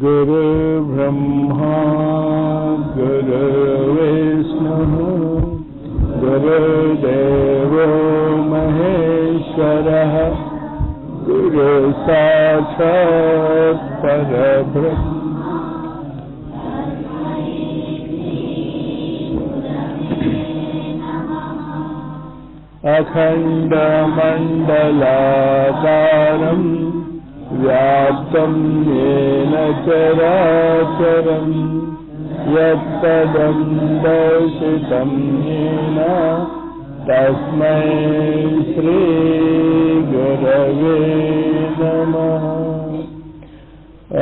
गुरु ब्रह्मा गुरु विष्णु गुरुदेवो महेश्वरः गुरु साक्षात् परब्रह्म अखण्डमण्डलाकारम् व्याप्तं येन चराचरं यत्पदं दर्शितं येन तस्मै श्रीगुरवे नमः।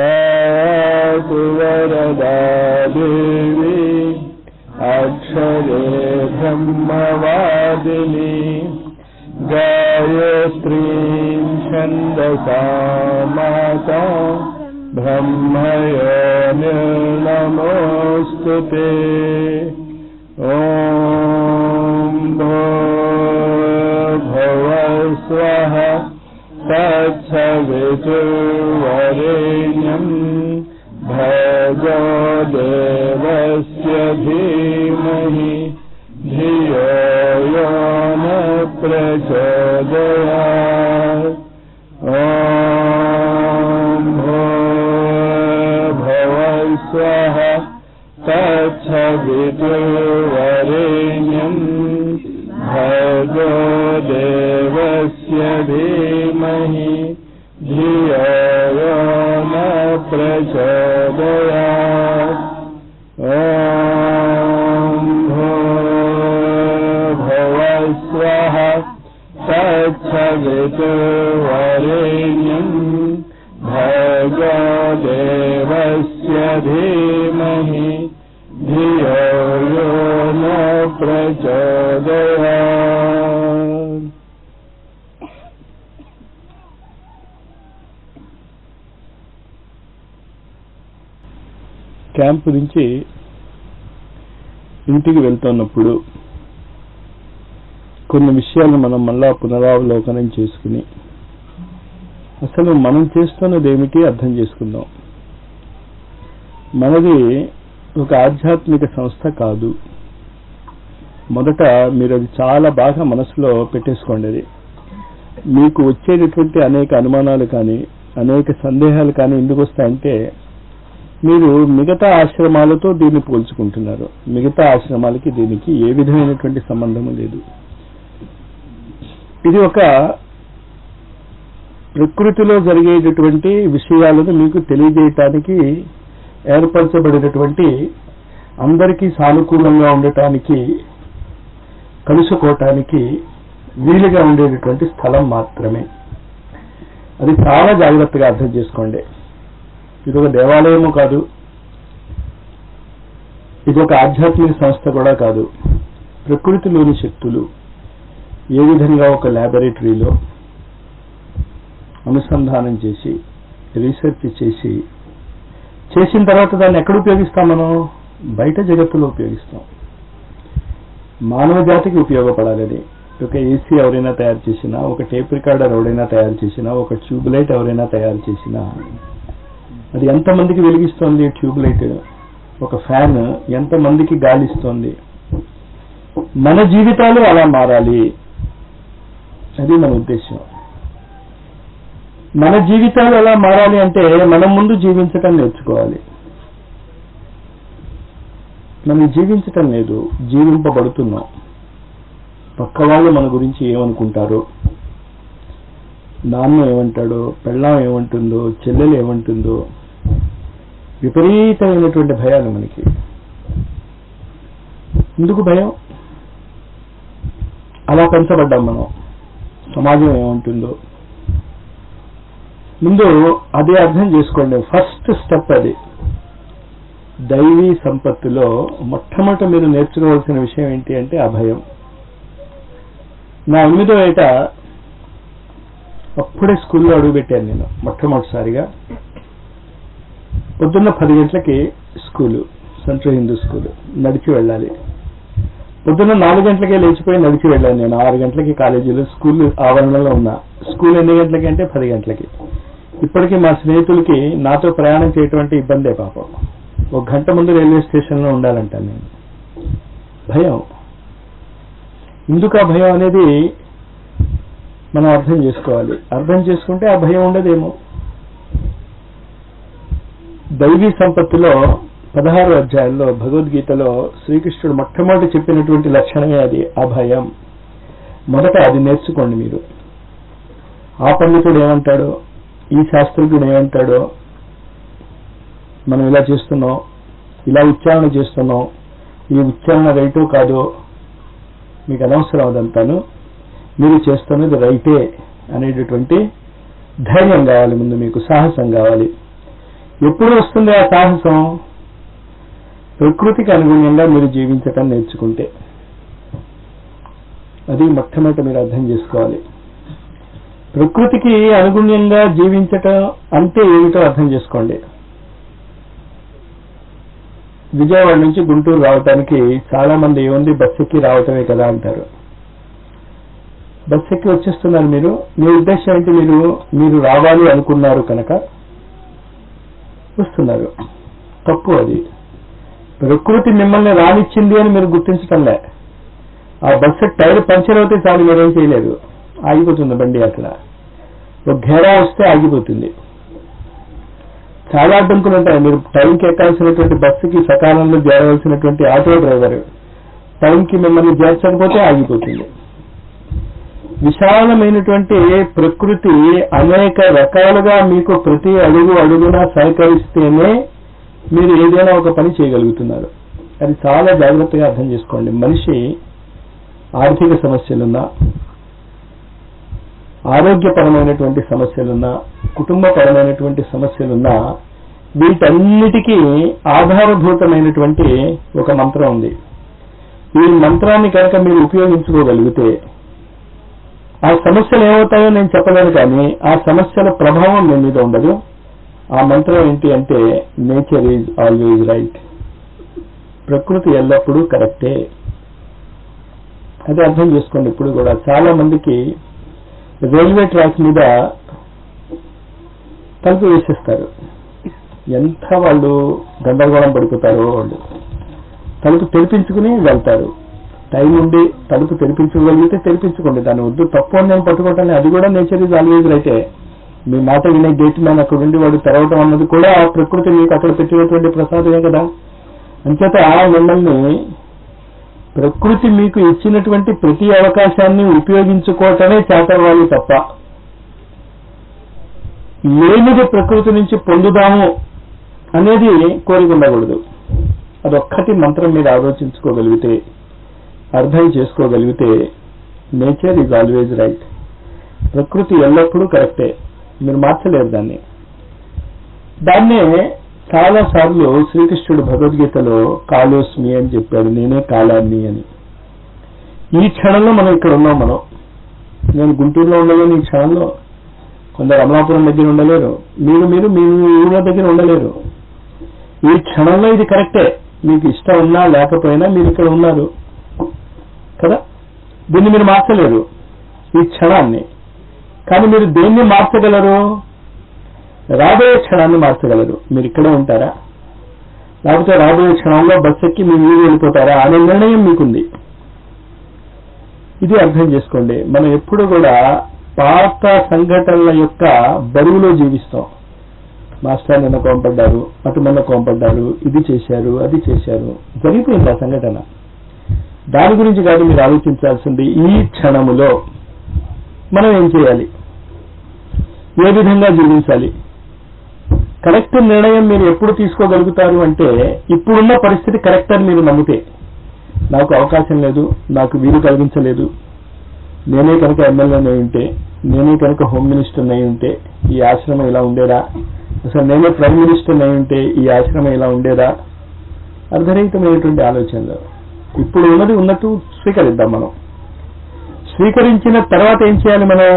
आतु वरदा देवी अक्षरे ब्रह्मवादिनी गायत्रीं छन्दसा माता ब्रह्मयोनिर्नमोऽस्तु ते। ॐ भूर्भुवस्वः तत्सवितुर्वरेण्यं भर्गो देवस्य धीमहि धियो यो न प्रचोदयात्। ॐ भूर्भुवस्वः तत्सवितुर्वरेण्यं भर्गो देवस्य धीमहि धियो यो न प्रचोदयात्। ॐ भूर्भुवस्वः तत्सवितुर्वरेण्यं भर्गो देवस्य धीमहि धियो यो न प्रचोदयात्। క్యాంపు నుంచి ఇంటికి వెళ్తున్నప్పుడు కొన్ని విషయాలు మనం మళ్ళా పునరావలోకనం చేసుకుని అసలు మనం చేస్తున్నది ఏమిటి అర్థం చేసుకుందాం. మనది ఒక ఆధ్యాత్మిక సంస్థ కాదు. మొదట మీరు అది చాలా బాగా మనసులో పెట్టేసుకోండి. అది మీకు వచ్చేటటువంటి అనేక అనుమానాలు కానీ అనేక సందేహాలు కానీ ఎందుకు వస్తాయంటే మీరు మిగతా ఆశ్రమాలతో దీన్ని పోల్చుకుంటున్నారు. మిగతా ఆశ్రమాలకి దీనికి ఏ విధమైనటువంటి సంబంధము లేదు. ఇది ఒక ప్రకృతిలో జరిగేటటువంటి విషయాలను మీకు తెలియజేయటానికి ఏర్పరచబడినటువంటి, అందరికీ సానుకూలంగా ఉండటానికి, కలుసుకోవటానికి వీలుగా ఉండేటటువంటి స్థలం మాత్రమే. అది చాలా జాగ్రత్తగా అర్థం చేసుకోండి. ఇది ఒక దేవాలయము కాదు, ఇది ఒక ఆధ్యాత్మిక సంస్థ కూడా కాదు. ప్రకృతిలోని శక్తులు ఏ విధంగా ఒక ల్యాబొరేటరీలో అనుసంధానం చేసి రీసెర్చ్ చేసిన తర్వాత దాన్ని ఎక్కడ ఉపయోగిస్తాం? మనం బయట జగత్తులో ఉపయోగిస్తాం. మానవ జాతికి ఉపయోగపడాలి. అది ఒక ఏసీ ఎవరైనా తయారు చేసినా, ఒక టేప్ రికార్డర్ ఎవరైనా తయారు చేసినా, ఒక ట్యూబ్ లైట్ ఎవరైనా తయారు చేసినా అది ఎంతమందికి వెలిగిస్తోంది? Tube light. ఒక ఫ్యాన్ ఎంతమందికి గాలిస్తోంది? మన జీవితాలు అలా మారాలి, అది మన ఉద్దేశం. మన జీవితాలు ఎలా మారాలి అంటే మనం ముందు జీవించటం నేర్చుకోవాలి. మనం జీవించటం లేదు, జీవింపబడుతున్నాం. పక్క వాళ్ళు మన గురించి ఏమనుకుంటారో, నాన్న ఏమంటాడో, పెళ్ళాం ఏమంటుందో, చెల్లెలు ఏమంటుందో, విపరీతమైనటువంటి భయాలు మనకి. ఎందుకు భయం? అలా పెంచబడ్డాం మనం. సమాజం ఏమంటుందో. ముందు అదే అర్థం చేసుకోండి. ఫస్ట్ స్టెప్ అది. దైవీ సంపత్తిలో మొట్టమొదట మీరు నేర్చుకోవాల్సిన విషయం ఏంటి అంటే అభయం. నా 8వ ఏట అప్పుడే స్కూల్లో అడుగుపెట్టాను నేను మొట్టమొదటిసారిగా. పొద్దున్న 10 గంటలకి స్కూలు, సెంట్రల్ హిందూ స్కూలు, నడిచి వెళ్ళాలి. పొద్దున్న 4 గంటలకే లేచిపోయి నడిచి వెళ్ళాను నేను. 6 గంటలకి కాలేజీలో స్కూల్ ఆవరణలో ఉన్నా. స్కూల్ ఎన్ని గంటలకి అంటే 10 గంటలకి. ఇప్పటికీ మా స్నేహితులకి నాతో ప్రయాణం చేయటువంటి ఇబ్బందే పాపం. 1 గంట ముందు రైల్వే స్టేషన్లో ఉండాలంటాను నేను. భయం. ఎందుకు ఆ భయం అనేది మనం అర్థం చేసుకోవాలి. అర్థం చేసుకుంటే ఆ భయం ఉండదేమో. దైవీ సంపత్తిలో 16 అధ్యాయాల్లో భగవద్గీతలో శ్రీకృష్ణుడు మొట్టమొదటి చెప్పినటువంటి లక్షణమే అది, అభయం. మొదట అది నేర్చుకోండి మీరు. ఆ పండితుడు ఏమంటాడో, ఈ శాస్త్రజ్ఞుడు ఏమంటాడో, మనం ఇలా చేస్తున్నాం, ఇలా ఉచ్చారణ చేస్తున్నాం, ఈ ఉచ్చారణ రైటో కాదో మీకు అనవసరం. అదంతాను మీరు చేస్తున్నది రైటే అనేటటువంటి ధైర్యం కావాలి ముందు, మీకు సాహసం కావాలి. ఎప్పుడు వస్తుంది ఆ సాహసం? ప్రకృతికి అనుగుణంగా మీరు జీవించటం నేర్చుకుంటే. అది మొట్టమొదట మీరు అర్థం చేసుకోవాలి. ప్రకృతికి అనుగుణంగా జీవించటం అంటే ఏమిటో అర్థం చేసుకోండి. విజయవాడ నుంచి గుంటూరు రావటానికి చాలా మంది ఏముంది, బస్ ఎక్కి రావటమే కదా అంటారు. బస్ ఎక్కి వచ్చేస్తున్నారు మీరు. మీ ఉద్దేశం ఏంటి? మీరు రావాలి అనుకున్నారు కనుక వస్తున్నారు. తప్పు అది. ప్రకృతి మిమ్మల్ని రానిచ్చింది అని మీరు గుర్తించటంలే. ఆ బస్సు టైర్ పంచర్ అవుతే చాలు, మీరేం చేయలేదు, ఆగిపోతుంది బండి. అక్కడ ఒక ఘేరా వస్తే ఆగిపోతుంది. చాలా అడ్డంకులు ఉంటాయి. మీరు టైంకి ఎక్కాల్సినటువంటి బస్సుకి సకాలంలో చేరవలసినటువంటి ఆటో డ్రైవర్ టైంకి మిమ్మల్ని చేర్చకపోతే ఆగిపోతుంది. విశాలమైనటువంటి ప్రకృతి అనేక రకాలుగా మీకు ప్రతి అడుగునా సహకరిస్తేనే మీరు ఏదైనా ఒక పని చేయగలుగుతున్నారు. అది చాలా జాగ్రత్తగా అర్థం చేసుకోండి. మనిషి ఆర్థిక సమస్యలున్నా, ఆరోగ్యపరమైనటువంటి సమస్యలున్నా, కుటుంబపరమైనటువంటి సమస్యలున్నా, వీటన్నిటికీ ఆధారభూతమైనటువంటి ఒక మంత్రం ఉంది. ఈ మంత్రాన్ని కనుక మీరు ఉపయోగించుకోగలిగితే ఆ సమస్యలు ఏమవుతాయో నేను చెప్పలేను, కానీ ఆ సమస్యల ప్రభావం మీ మీద ఉండదు. ఆ మంత్రం ఏంటి అంటే నేచర్ ఈజ్ ఆల్వేజ్ రైట్. ప్రకృతి ఎల్లప్పుడూ కరెక్టే. అది అర్థం చేసుకోండి. ఇప్పుడు కూడా చాలా మందికి రైల్వే ట్రాక్ మీద తలుపు వేసేస్తారు. ఎంత వాళ్ళు గందరగోళం పడిపోతారో వాళ్ళు. తలుపు తెరిపించుకుని వెళ్తారు. టైం ఉండి తలుపు తెరిపించుకోగలిగితే తెరిపించుకోండి, దాన్ని వద్దు, తప్పు అని నేను పట్టుకోవటాన్ని. అది కూడా నేచర్ ఈజ్ ఆల్వేజ్ రైటే. మీ మాట వినే గేట్ మ్యాన్ అక్కడ ఉండి వాడు తెరవటం అన్నది కూడా ఆ ప్రకృతి మీకు అక్కడ పెట్టినటువంటి ప్రసాదమే కదా. అంచేత మిమ్మల్ని ప్రకృతి మీకు ఇచ్చినటువంటి ప్రతి అవకాశాన్ని ఉపయోగించుకోవటమే చేతవ్వాలి తప్ప లేనిది ప్రకృతి నుంచి పొందుదాము అనేది కోరిక ఉండకూడదు. అదొక్కటి మంత్రం మీరు ఆలోచించుకోగలిగితే, అర్థం చేసుకోగలిగితే, నేచర్ ఈజ్ ఆల్వేజ్ రైట్. ప్రకృతి ఎల్లప్పుడూ కరెక్టే, మీరు మార్చలేరు దాన్ని. దాన్నే చాలా సార్లు శ్రీకృష్ణుడు భగవద్గీతలో కాలోస్మి అని చెప్పాడు, నేనే కాలాన్ని అని. ఈ క్షణంలో మనం ఇక్కడ ఉన్నాం. నేను గుంటూరులో ఉండలేను ఈ క్షణంలో, కొందరు అమలాపురం దగ్గర ఉండలేరు, మీరు మీ ఊళ్ళో దగ్గర ఉండలేరు. ఈ క్షణంలో ఇది కరెక్టే. మీకు ఇష్టం ఉన్నా లేకపోయినా మీరు ఇక్కడ ఉన్నారు కదా. దీన్ని మీరు మార్చలేరు ఈ క్షణాన్ని. కానీ మీరు దేన్ని మార్చగలరు? రాబోయే క్షణాన్ని మార్చగలరు. మీరు ఇక్కడే ఉంటారా, లేకపోతే రాబోయే క్షణంలో బస్ ఎక్కి మీ ఊరు వెళ్ళిపోతారా అనే నిర్ణయం మీకుంది. ఇది అర్థం చేసుకోండి. మనం ఎప్పుడు కూడా పాత సంఘటనల యొక్క బరువులో జీవిస్తాం. మాస్టర్ నిన్న కోంపడ్డారు, అటు మొన్న కోంపడ్డారు, ఇది చేశారు, అది చేశారు, జరిగిపోయింది ఆ సంఘటన. దాని గురించి కాదు మీరు ఆలోచించాల్సింది ఈ క్షణములో మనం ఏం చేయాలి. ఏ విధంగా జీవించాలి. కరెక్ట్ నిర్ణయం మీరు ఎప్పుడు తీసుకోగలుగుతారు అంటే ఇప్పుడున్న పరిస్థితి కరెక్ట్ అని మీరు నమ్మితే. నాకు అవకాశం లేదు, నాకు వీలు కలిగించలేదు, నేనే కనుక ఎమ్మెల్యేనే ఉంటే, నేనే కనుక హోమ్ మినిస్టర్ అయి ఉంటే ఈ ఆశ్రమం ఇలా ఉండేదా, అసలు నేనే ప్రైమ్ మినిస్టర్ అయి ఉంటే ఈ ఆశ్రమం ఇలా ఉండేదా, అర్ధరహితమైనటువంటి ఆలోచనలు. ఇప్పుడు ఉన్నది ఉన్నట్టు స్వీకరిద్దాం. మనం స్వీకరించిన తర్వాత ఏం చేయాలి? మనం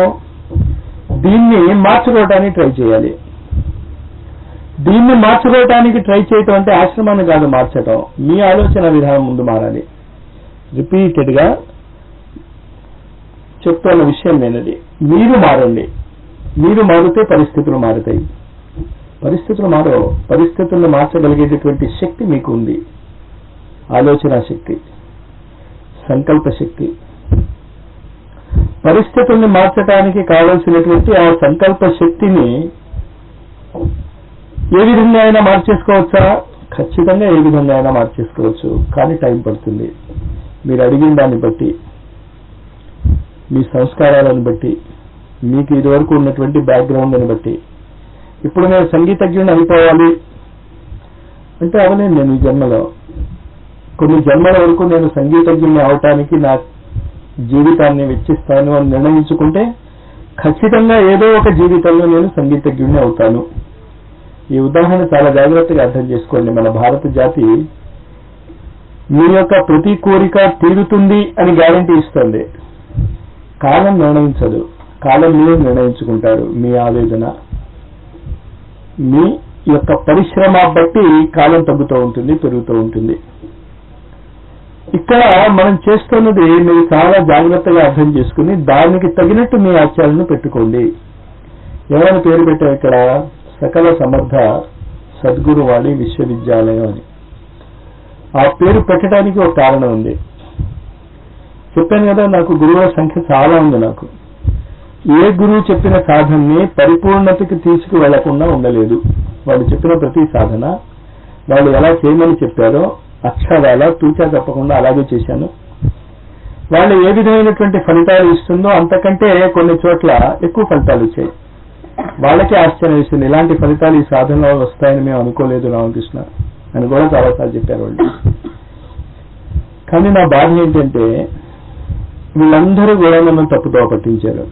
దీన్ని మార్చుకోవడానికి ట్రై చేయాలి. దీన్ని మార్చుకోవడానికి ట్రై చేయటం అంటే ఆశ్రమాన్ని కాదు మార్చటం, మీ ఆలోచన విధానం ముందు మారాలి. రిపీటెడ్ గా చెప్తున్న విషయం నేనది. మీరు మారండి. మీరు మారితే పరిస్థితులు మారుతాయి. పరిస్థితులు మారవు. పరిస్థితులను మార్చగలిగేటటువంటి శక్తి మీకు ఉంది. ఆలోచన శక్తి, సంకల్ప శక్తి. పరిస్థితుల్ని మార్చడానికి కావలసినటువంటి ఆ సంకల్ప శక్తిని ఏ విధంగా అయినా మార్చేసుకోవచ్చా? ఖచ్చితంగా ఏ విధంగా అయినా మార్చేసుకోవచ్చు. కానీ టైం పడుతుంది. మీరు అడిగిన దాన్ని బట్టి, మీ సంస్కారాలను బట్టి, మీకు ఇదివరకు ఉన్నటువంటి బ్యాక్గ్రౌండ్ని బట్టి. ఇప్పుడు నేను సంగీతజ్ఞుని అయిపోవాలి అంటే అవలేను. నేను ఈ జన్మలో కొన్ని జన్మల వరకు నేను సంగీతజ్ఞుని అవటానికి నా జీవితాన్ని వెచ్చిస్తాను అని నిర్ణయించుకుంటే ఖచ్చితంగా ఏదో ఒక జీవితంలో నేను సంగీతజ్ఞుని అవుతాను. ఈ ఉదాహరణ చాలా జాగ్రత్తగా అర్థం చేసుకోండి. మన భారత జాతి మీ యొక్క ప్రతి కోరిక తీరుతుంది అని గ్యారంటీ ఇస్తుంది. కాలం నిర్ణయించదు. కాలం మీరు నిర్ణయించుకుంటారు. మీ ఆవేదన, మీ యొక్క పరిశ్రమ బట్టి కాలం తగ్గుతూ ఉంటుంది, పెరుగుతూ ఉంటుంది. ఇక్కడ మనం చేస్తున్నది మీరు చాలా జాగ్రత్తగా అర్థం చేసుకుని దానికి తగినట్టు మీ ఆచారాలను పెట్టుకోండి. ఎవరైనా పేరు పెట్టారు ఇక్కడ? సకల సమర్థ సద్గురు వాణి విశ్వవిద్యాలయం అని. ఆ పేరు పెట్టడానికి ఒక కారణం ఉంది. చెప్పాను కదా, నాకు గురువుల సంఖ్య చాలా ఉంది. నాకు ఏ గురువు చెప్పిన సాధనని పరిపూర్ణతకి తీసుకువెళ్లకుండా ఉండలేదు. వాళ్ళు చెప్పిన ప్రతి సాధన వాళ్ళు ఎలా చేయమని చెప్పారో అక్షరాల తూచా తప్పకుండా అలాగే చేశాను. వాళ్ళు ఏ విధమైనటువంటి ఫలితాలు ఇస్తుందో అంతకంటే కొన్ని చోట్ల ఎక్కువ ఫలితాలు వచ్చాయి. వాళ్ళకే ఆశ్చర్యం వేసింది, ఇలాంటి ఫలితాలు ఈ సాధనలో వస్తాయని మేము అనుకోలేదు రామకృష్ణ అని కూడా చాలాసార్లు చెప్పారు వాళ్ళు. కానీ నా బాధ ఏంటంటే వీళ్ళందరూ కూడా నన్ను తప్పుతో పట్టించారు.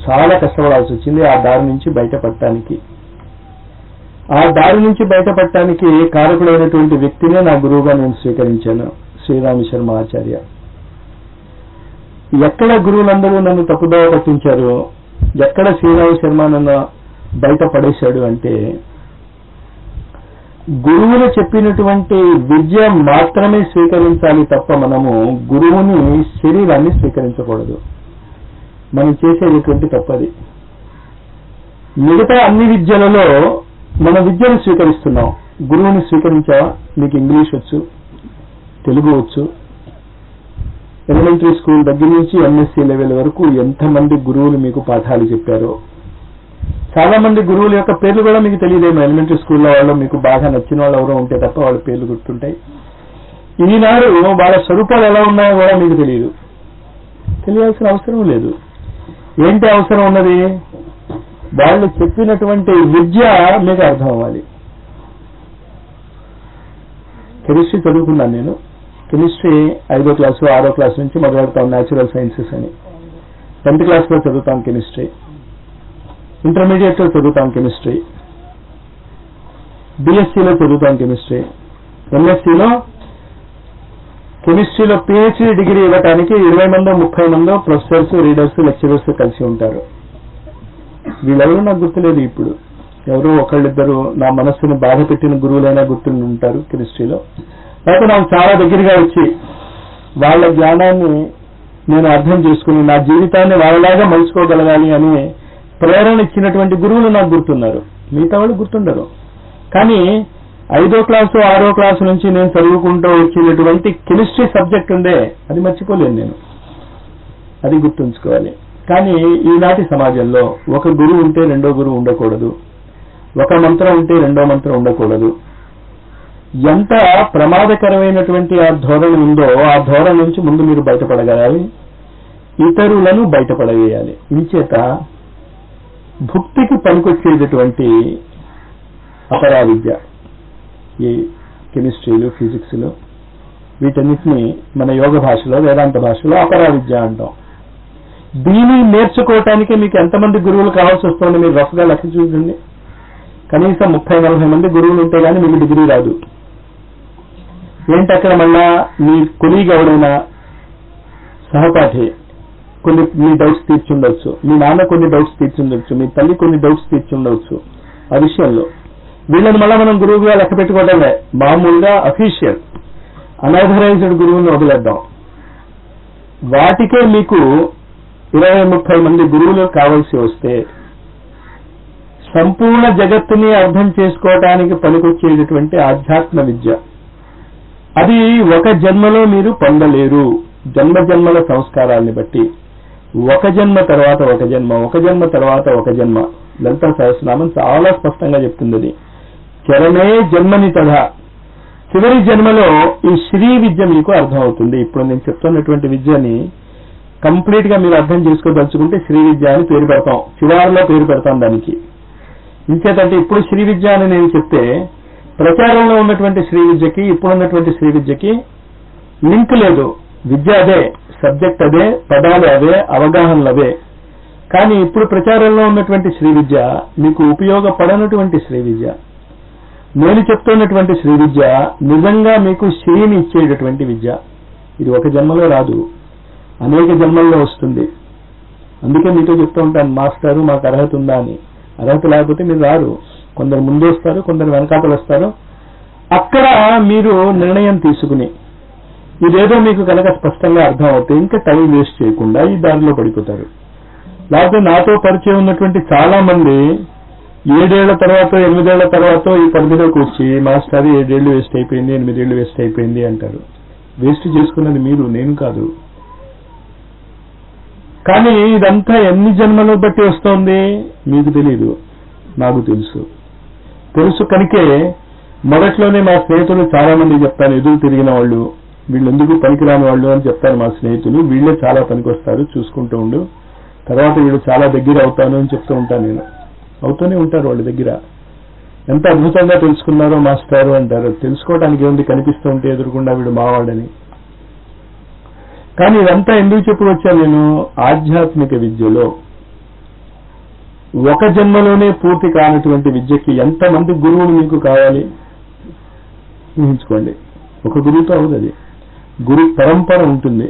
చాలా కష్టపడాల్సి వచ్చింది ఆ దారి నుంచి బయటపడటానికి. ఆ దారి నుంచి బయటపడటానికి కారకుడైనటువంటి వ్యక్తినే నా గురువుగా నేను స్వీకరించాను, శ్రీరామ శర్మ ఆచార్య. ఎక్కడ గురువులందరూ నన్ను తప్పుదోవ పట్టించారు, ఎక్కడ శ్రీరామ శర్మ నన్ను బయట పడేశాడు అంటే గురువులు చెప్పినటువంటి విద్య మాత్రమే స్వీకరించాలి తప్ప మనము గురువుని శరీరాన్ని స్వీకరించకూడదు. మనం చేసేటటువంటి తప్పది. మిగతా అన్ని విద్యలలో మన విద్యను స్వీకరిస్తున్నాం, గురువుని స్వీకరించావా? మీకు ఇంగ్లీష్ వచ్చు, తెలుగు వచ్చు. ఎలిమెంటరీ స్కూల్ దగ్గర నుంచి ఎంఎస్సీ లెవెల్ వరకు ఎంతమంది గురువులు మీకు పాఠాలు చెప్పారో. చాలా మంది గురువుల యొక్క పేర్లు కూడా మీకు తెలియదేమో. ఎలిమెంటరీ స్కూల్లో వాళ్ళు మీకు బాగా నచ్చిన వాళ్ళు ఎవరో ఉంటే తప్ప వాళ్ళ పేర్లు గుర్తుంటాయి. ఈనాడు వాళ్ళ స్వరూపాలు ఎలా ఉన్నాయో కూడా మీకు తెలియదు. తెలియాల్సిన అవసరం లేదు. ఏంటి అవసరం ఉన్నది? వాళ్ళు చెప్పినటువంటి విద్య మీకు అర్థం అవ్వాలి. కెమిస్ట్రీ చదువుకున్నాను నేను. కెమిస్ట్రీ 5వ క్లాసు 6వ క్లాస్ నుంచి మొదలెడతాం న్యాచురల్ సైన్సెస్ అని. 10th క్లాస్లో చదువుతాం కెమిస్ట్రీ, ఇంటర్మీడియట్లో చదువుతాం కెమిస్ట్రీ, బిఎస్సీలో చదువుతాం కెమిస్ట్రీ, ఎంఎస్సీలో కెమిస్ట్రీలో పిహెచ్డీ డిగ్రీ ఇవ్వడానికి 20 మందో 30 మందో ప్రొఫెసర్స్, రీడర్స్, లెక్చరర్స్ కలిసి ఉంటారు. వీళ్ళెవరూ నాకు గుర్తులేదు. ఇప్పుడు ఎవరో ఒకళ్ళిద్దరు నా మనస్సును బాధ పెట్టిన గురువులైనా గుర్తుండి ఉంటారు కెమిస్ట్రీలో. లేకపోతే నాకు చాలా దగ్గరగా వచ్చి వాళ్ళ జ్ఞానాన్ని నేను అర్థం చేసుకుని నా జీవితాన్ని వాళ్ళలాగా మలుచుకోగలగాలి అని ప్రేరణ ఇచ్చినటువంటి గురువులు నాకు గుర్తున్నారు. మిగతా వాళ్ళు గుర్తుండరు. కానీ 5వ క్లాసు 6వ క్లాసు నుంచి నేను చదువుకుంటూ వచ్చినటువంటి కెమిస్ట్రీ సబ్జెక్ట్ ఉందే, అది మర్చిపోలేను నేను. అది గుర్తుంచుకోవాలి. కానీ ఈనాటి సమాజంలో ఒక గురువు ఉంటే రెండో గురువు ఉండకూడదు, ఒక మంత్రం ఉంటే రెండో మంత్రం ఉండకూడదు. ఎంత ప్రమాదకరమైనటువంటి ఆ ధోరణి ఉందో ఆ ధోరణి నుంచి ముందు మీరు బయటపడగలాలి, ఇతరులను బయటపడవేయాలి. ఇంచేత భుక్తికి పనికొచ్చేటటువంటి అపరా విద్య, ఈ కెమిస్ట్రీలు, ఫిజిక్స్లు, వీటన్నిటిని మన యోగ భాషలో, వేదాంత భాషలో అపరా విద్య అంటాం. దీన్ని నేర్చుకోవటానికి మీకు ఎంతమంది గురువులు కావాల్సి వస్తుంది? మీరు రఫ్గా లెక్క చూడండి. కనీసం 30-40 మంది గురువులు ఉంటే గానీ మీకు డిగ్రీ రాదు. ఏంటి అక్కడ మళ్ళా మీ కొలీగ్ ఎవడైనా సహపాఠి కొన్ని మీ డౌట్స్ తీర్చుండవచ్చు, మీ నాన్న కొన్ని డౌట్స్ తీర్చుండవచ్చు, మీ తల్లి కొన్ని డౌట్స్ తీర్చుండవచ్చు. ఆ విషయంలో వీళ్ళని మళ్ళా మనం గురువుగా లెక్క పెట్టుకోవడమే. మామూలుగా అఫీషియల్ అనైథరైజ్డ్ గురువుని వదిలేద్దాం. వాటికే మీకు 20-30 మంది గురువులు కావాల్సి వస్తే సంపూర్ణ జగత్తుని అర్థం చేసుకోవటానికి పనికొచ్చేటటువంటి ఆధ్యాత్మ విద్య, అది ఒక జన్మలో మీరు పొందలేరు. జన్మజన్మల సంస్కారాన్ని బట్టి ఒక జన్మ తర్వాత ఒక జన్మ, ఒక జన్మ తర్వాత ఒక జన్మ. లలితా సహస్రనామం చాలా స్పష్టంగా చెప్తుంది. అది చరణే జన్మని తథా, చివరి జన్మలో ఈ శ్రీ విద్య మీకు అర్థం అవుతుంది. ఇప్పుడు నేను చెప్తున్నటువంటి విద్యని కంప్లీట్ గా మీరు అర్థం చేసుకోదలుచుకుంటే శ్రీ విద్య అని పేరు పెడతాం, చివరిలో పేరు పెడతాం దానికి. ఇంకేతంటే ఇప్పుడు శ్రీ విద్య అని నేను చెప్తే ప్రచారంలో ఉన్నటువంటి శ్రీ విద్యకి ఇప్పుడున్నటువంటి శ్రీ విద్యకి లింక్ లేదు. విద్య అదే, సబ్జెక్ట్ అదే, పదాలు అవే, అవగాహనలు అవే. కానీ ఇప్పుడు ప్రచారంలో ఉన్నటువంటి శ్రీ విద్య మీకు ఉపయోగపడనటువంటి శ్రీ విద్య. నేను చెప్తున్నటువంటి శ్రీ విద్య నిజంగా మీకు శ్రీని ఇచ్చేటటువంటి విద్య. ఇది ఒక జన్మలో రాదు, అనేక జన్మల్లో వస్తుంది. అందుకే మీతో చెప్తూ ఉంటాను, మాస్టారు మాకు అర్హత ఉందా అని. అర్హత లేకపోతే మీరు రారు. కొందరు ముందు వస్తారు, కొందరు వెనకాతలు వస్తారు. అక్కడ మీరు నిర్ణయం తీసుకుని ఇదేదో మీకు కనుక స్పష్టంగా అర్థం అవుతే ఇంకా టైం వేస్ట్ చేయకుండా ఈ దారిలో పడిపోతారు. లేకపోతే నాతో పరిచయం ఉన్నటువంటి చాలా మంది 7 ఏళ్ల తర్వాత 8 ఏళ్ల తర్వాత ఈ పరిధిలోకి వచ్చి మాస్టర్ 7 ఏళ్లు వేస్ట్ అయిపోయింది, 8 ఏళ్లు వేస్ట్ అయిపోయింది అంటారు. వేస్ట్ చేసుకున్నది మీరు, నేను కాదు. కానీ ఇదంతా ఎన్ని జన్మలు బట్టి వస్తోంది మీకు తెలీదు, నాకు తెలుసు. కనుకే మొదట్లోనే మా స్నేహితులు చాలా మంది చెప్తాను, ఎదురు తిరిగిన వాళ్ళు, వీళ్ళు ఎందుకు పనికిరాని వాళ్ళు అని చెప్తారు మా స్నేహితులు. వీళ్ళే చాలా పనికి వస్తారు, చూసుకుంటూ ఉండు, తర్వాత వీళ్ళు చాలా దగ్గర అవుతాను అని చెప్తూ ఉంటాను నేను. అవుతూనే ఉంటారు వాళ్ళ దగ్గర. ఎంత అద్భుతంగా తెలుసుకున్నారో మాస్టారు అంటారు. తెలుసుకోవడానికి ఏముంది, కనిపిస్తూ ఉంటే ఎదురుకుండా వీడు మావాడని. కానీ ఇదంతా ఎందుకు చెప్పుకొచ్చా నేను? ఆధ్యాత్మిక విద్యలో ఒక జన్మలోనే పూర్తి కానటువంటి విద్యకి ఎంతమంది గురువులు మీకు కావాలి ఊహించుకోండి. ఒక గురువుతో అవదు, అది గురు పరంపర ఉంటుంది.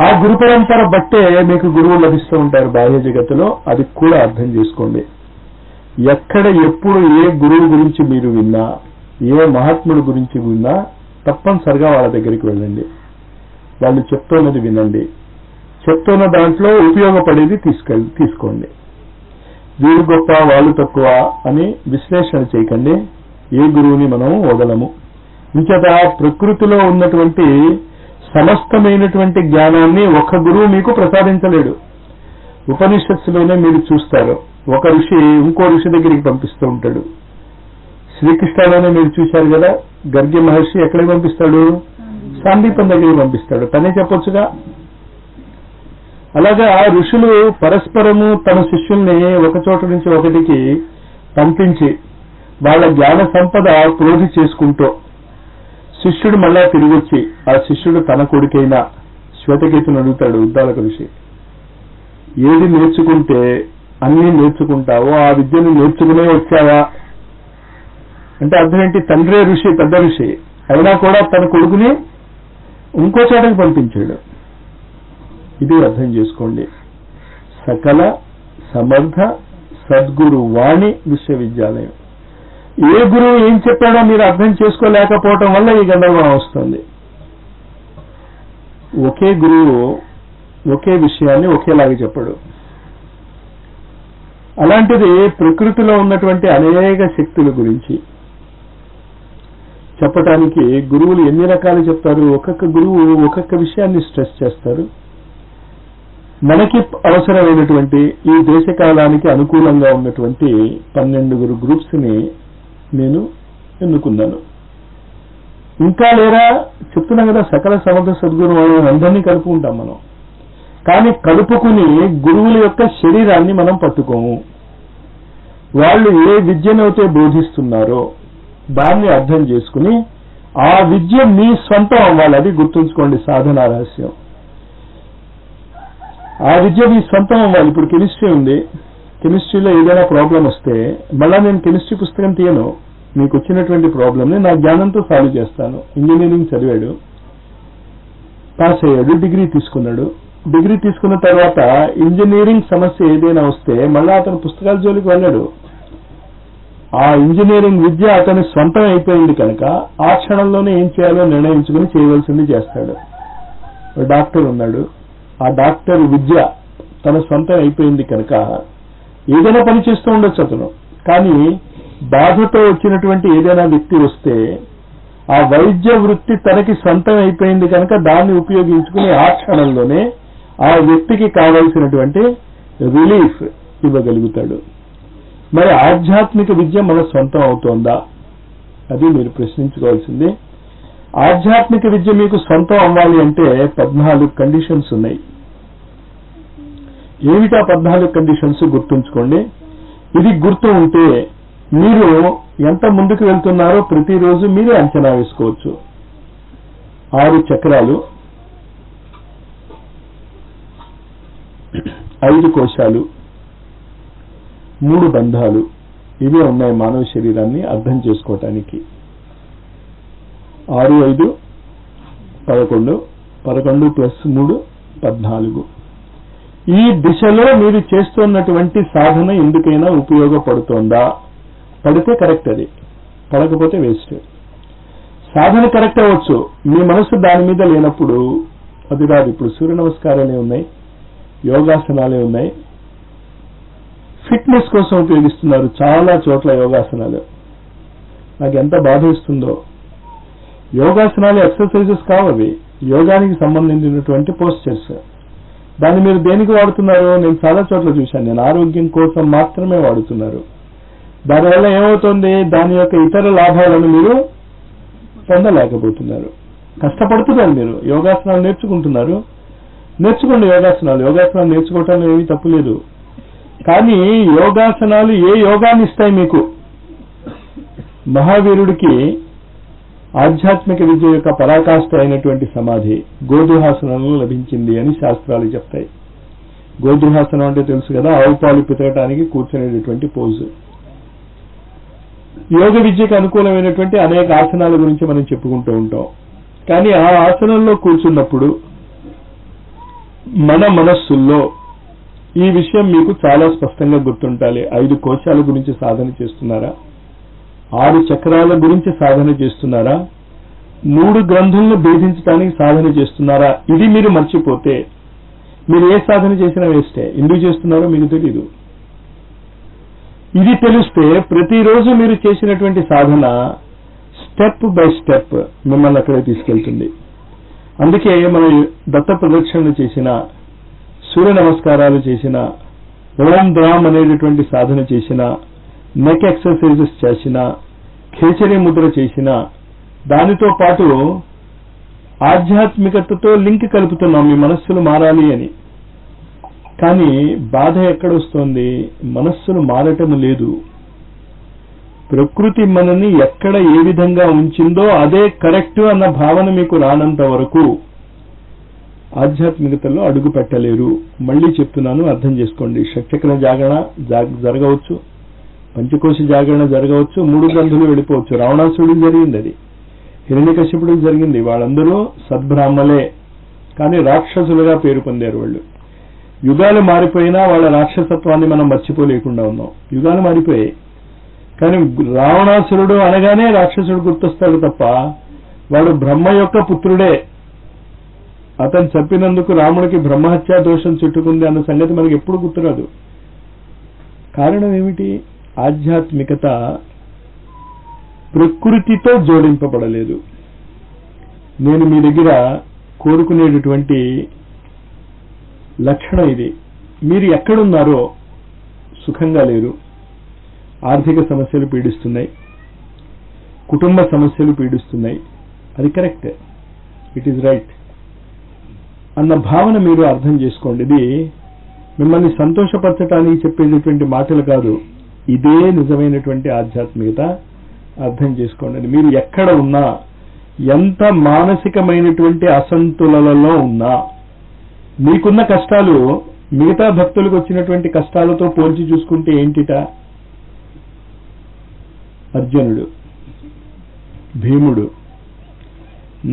ఆ గురు పరంపర బట్టే మీకు గురువులు లభిస్తూ ఉంటారు బాహ్య జగత్తులో. అది కూడా అర్థం చేసుకోండి. ఎక్కడ ఎప్పుడు ఏ గురువు గురించి మీరు విన్నా, ఏ మహాత్ముడి గురించి విన్నా తప్పనిసరిగా వాళ్ళ దగ్గరికి వెళ్ళండి. వాళ్ళు చెప్తున్నది వినండి, చెప్తున్న దాంట్లో ఉపయోగపడేది తీసుకోండి. వీళ్ళు గొప్ప వాళ్ళు తక్కువ అని విశ్లేషణ చేయకండి. ఏ గురువుని మనం వదలము. ఇంచేత ప్రకృతిలో ఉన్నటువంటి సమస్తమైనటువంటి జ్ఞానాన్ని ఒక గురువు మీకు ప్రసాదించలేడు. ఉపనిషత్తులోనే మీరు చూస్తారు, ఒక ఋషి ఇంకో ఋషి దగ్గరికి పంపిస్తూ ఉంటాడు. శ్రీకృష్ణలోనే మీరు చూశారు కదా, గర్గ్య మహర్షి ఎక్కడికి పంపిస్తాడు? సాందీపం దగ్గరికి పంపిస్తాడు. తనే చెప్పొచ్చుగా. అలాగా ఋషులు పరస్పరము తమ శిష్యుల్ని ఒక చోట నుంచి ఒకటికి పంపించి వాళ్ళ జ్ఞాన సంపద ప్రోధి చేసుకుంటూ శిష్యుడు మళ్ళా తిరిగి వచ్చి ఆ శిష్యుడు తన కొడుకైనా శ్వేతకేతుని అడుగుతాడు, ఉద్దాలక ఋషి, ఏది నేర్చుకుంటే అన్ని నేర్చుకుంటావో ఆ విద్యను నేర్చుకునే వచ్చావా అంటే అర్థం ఏంటి? తండ్రే ఋషి, పెద్ద ఋషి అయినా కూడా తన కొడుకుని ఇంకో చోటకి పంపించాడు. ఇది అర్థం చేసుకోండి. సకల సమర్థ సద్గురు వాణి విశ్వవిద్యాలయం. ఏ గురువు ఏం చెప్పాడో మీరు అర్థం చేసుకోలేకపోవటం వల్ల ఈ గందరగోళం వస్తుంది. ఒకే గురువు ఒకే విషయాన్ని ఒకేలాగా చెప్పాడు. అలాంటిది ప్రకృతిలో ఉన్నటువంటి అనేక శక్తుల గురించి చెప్పటానికి గురువులు ఎన్ని రకాలు చెప్తారు. ఒక్కొక్క గురువు ఒక్కొక్క విషయాన్ని స్ట్రెస్ చేస్తారు. మనకి అవసరమైనటువంటి ఈ దేశకాలానికి అనుకూలంగా ఉన్నటువంటి 12 గ్రూప్స్ ని నేను ఎన్నుకున్నాను. ఇంకా లేరా చెప్తున్నా కదా, సకల సమర్థ సద్గురు అందరినీ కలుపుకుంటాం మనం. కానీ కలుపుకుని గురువుల యొక్క శరీరాన్ని మనం పట్టుకోము. వాళ్ళు ఏ విద్యనైతే బోధిస్తున్నారో దాన్ని అర్థం చేసుకుని ఆ విద్య మీ సొంతం అవ్వాలి. అది గుర్తుంచుకోండి సాధనా రహస్యం. ఆ విద్య మీ సొంతం అవ్వాలి. ఇప్పుడు కెమిస్ట్రీ ఉంది, కెమిస్ట్రీలో ఏదైనా ప్రాబ్లం వస్తే మళ్ళా నేను కెమిస్ట్రీ పుస్తకం తీయను. మీకు వచ్చినటువంటి ప్రాబ్లమ్ని నా జ్ఞానంతో సాల్వ్ చేస్తాను. ఇంజనీరింగ్ చదివాడు, పాస్ అయ్యాడు, డిగ్రీ తీసుకున్నాడు. డిగ్రీ తీసుకున్న తర్వాత ఇంజనీరింగ్ సమస్య ఏదైనా వస్తే మళ్ళా అతను పుస్తకాల జోలికి వెళ్ళాడు. ఆ ఇంజనీరింగ్ విద్య అతని సొంతం అయిపోయింది కనుక ఆ క్షణంలోనే ఏం చేయాలో నిర్ణయించుకుని చేయవలసింది చేస్తాడు. డాక్టర్ ఉన్నాడు, ఆ డాక్టర్ విద్య తన సొంతం అయిపోయింది కనుక ఏదైనా పని చేస్తూ ఉండొచ్చు అతను. కానీ బాధతో వచ్చినటువంటి ఏదైనా వ్యక్తి వస్తే ఆ వైద్య వృత్తి తనకి సొంతం అయిపోయింది కనుక దాన్ని ఉపయోగించుకుని ఆ క్షణంలోనే ఆ వ్యక్తికి కావలసినటువంటి రిలీఫ్ ఇవ్వగలుగుతాడు. మరి ఆధ్యాత్మిక విద్య మన సొంతం అవుతోందా? అది మీరు ప్రశ్నించుకోవాల్సింది. ఆధ్యాత్మిక విద్య మీకు సొంతం అవ్వాలి అంటే 14 కండిషన్స్ ఉన్నాయి. ఏమిటా 14 కండిషన్స్ గుర్తుంచుకోండి. ఇది గుర్తు ఉంటే మీరు ఎంత ముందుకు వెళ్తున్నారో ప్రతిరోజు మీరే అంచనా వేసుకోవచ్చు. 6 చక్రాలు, 5 కోశాలు, 3 బంధాలు, ఇవే ఉన్నాయి మానవ శరీరాన్ని అర్థం చేసుకోవటానికి. 6, 5, 11, 11 ప్లస్ 3 14. ఈ దిశలో మీరు చేస్తున్నటువంటి సాధన ఎందుకైనా ఉపయోగపడుతోందా? పడితే కరెక్ట్, అది పడకపోతే వేస్ట్. సాధన కరెక్ట్ అవ్వచ్చు, మీ మనసు దాని మీద లేనప్పుడు అది రాదు. ఇప్పుడు సూర్య నమస్కారాలే ఉన్నాయి, యోగాసనాలే ఉన్నాయి, ఫిట్నెస్ కోసం ఉపయోగిస్తున్నారు చాలా చోట్ల యోగాసనాలు. నాకు ఎంత బాధ ఇస్తుందో. యోగాసనాలు ఎక్సర్సైజెస్ కావవి, యోగానికి సంబంధించినటువంటి పోస్చర్స్. దాన్ని మీరు దేనికి వాడుతున్నారు? నేను చాలా చోట్ల చూశాను. నేను ఆరోగ్యం కోసం మాత్రమే వాడుతున్నారు. దానివల్ల ఏమవుతుంది? దాని యొక్క ఇతర లాభాలను మీరు పొందలేకపోతున్నారు. కష్టపడుతున్నారు, మీరు యోగాసనాలు నేర్చుకుంటున్నారు, నేర్చుకోండి యోగాసనాలు. యోగాసనాలు నేర్చుకోవటంలో ఏమీ తప్పు లేదు. కానీ యోగాసనాలు ఏ యోగాన్ని ఇస్తాయి మీకు? మహావీరుడికి ఆధ్యాత్మిక విద్య యొక్క పరాకాష్ఠ అయినటువంటి సమాధి గోధుహాసనంలో లభించింది అని శాస్త్రాలు చెప్తాయి. గోధుహాసనం అంటే తెలుసు కదా, ఆవు పాలు పితకటానికి కూర్చునేటటువంటి పోజు. యోగ విద్యకు అనుకూలమైనటువంటి అనేక ఆసనాల గురించి మనం చెప్పుకుంటూ ఉంటాం. కానీ ఆ ఆసనంలో కూర్చున్నప్పుడు మన మనస్సుల్లో ఈ విషయం మీకు చాలా స్పష్టంగా గుర్తుండాలి. 5 కోశాల గురించి సాధన చేస్తున్నారా? 6 చక్రాల గురించి సాధన చేస్తున్నారా? 3 గ్రంథులను భేదించడానికి సాధన చేస్తున్నారా? ఇది మీరు మర్చిపోతే మీరు ఏ సాధన చేసినా వేస్టే. ఎందుకు చేస్తున్నారో మీకు తెలీదు. ఇది తెలిస్తే ప్రతిరోజు మీరు చేసినటువంటి సాధన స్టెప్ బై స్టెప్ మిమ్మల్ని అక్కడే తీసుకెళ్తుంది. అందుకే మనం దత్త ప్రదక్షిణలు చేసిన, సూర్య నమస్కారాలు చేసిన, ఓం ద్రామ్ అనేటటువంటి సాధన చేసిన, నెక్ ఎక్సర్సైజెస్ చేసిన, ఖేచరీ ముద్ర చేసిన, దానితో పాటు ఆధ్యాత్మికతతో లింక్ కలుపుతున్నాం మీ మనస్సులు మారాలి అని. కానీ బాధ ఎక్కడొస్తోంది? మనస్సులు మారటం లేదు. ప్రకృతి మనని ఎక్కడ ఏ విధంగా ఉంచిందో అదే కరెక్ట్ అన్న భావన మీకు రానంత వరకు ఆధ్యాత్మికతలో అడుగు పెట్టలేరు. మళ్ళీ చెప్తున్నాను, అర్థం చేసుకోండి. షట్చక్ర జాగరణ జరగవచ్చు, పంచకోశ జాగరణ జరగవచ్చు, 3 గ్రంథులు వెళ్ళిపోవచ్చు. రావణాసుడికి జరిగింది, అది హిరణ్యకశ్యపుడికి జరిగింది. వాళ్ళందరూ సద్బ్రాహ్మలే, కానీ రాక్షసులుగా పేరు పొందారు వాళ్ళు. యుగాలు మారిపోయినా వాళ్ళ రాక్షసత్వాన్ని మనం మర్చిపోలేకుండా ఉన్నాం. యుగాలు మారిపోయాయి, కానీ రావణాసురుడు అనగానే రాక్షసుడు గుర్తొస్తాడు తప్ప వాడు బ్రహ్మ యొక్క పుత్రుడే. అతను చంపినందుకు రాముడికి బ్రహ్మహత్యా దోషం చుట్టుకుంది అన్న సంగతి మనకి ఎప్పుడు గుర్తురాదు. కారణం ఏమిటి? ఆధ్యాత్మికత ప్రకృతితో జోడింపబడలేదు. నేను మీ దగ్గర కోరుకునేటటువంటి లక్షణం ఇది. మీరు ఎక్కడున్నారో సుఖంగా లేరు, ఆర్థిక సమస్యలు పీడిస్తున్నాయి, కుటుంబ సమస్యలు పీడిస్తున్నాయి. అది కరెక్ట్, ఇట్ ఈజ్ రైట్. అన్న భావన మీరు అర్థం చేసుకోండి. ఇది మిమ్మల్ని సంతోషపరచడానికి చెప్పేటటువంటి మాటలు కాదు, ఇదే నిజమైనటువంటి ఆధ్యాత్మికత. అర్థం చేసుకోండి. మీరు ఎక్కడ ఉన్నా, ఎంత మానసికమైనటువంటి అసంతులలలో ఉన్నా, మీకున్న కష్టాలు మిగతా భక్తులకు వచ్చినటువంటి కష్టాలతో పోల్చి చూసుకుంటే ఏంటిట? అర్జునుడు, భీముడు,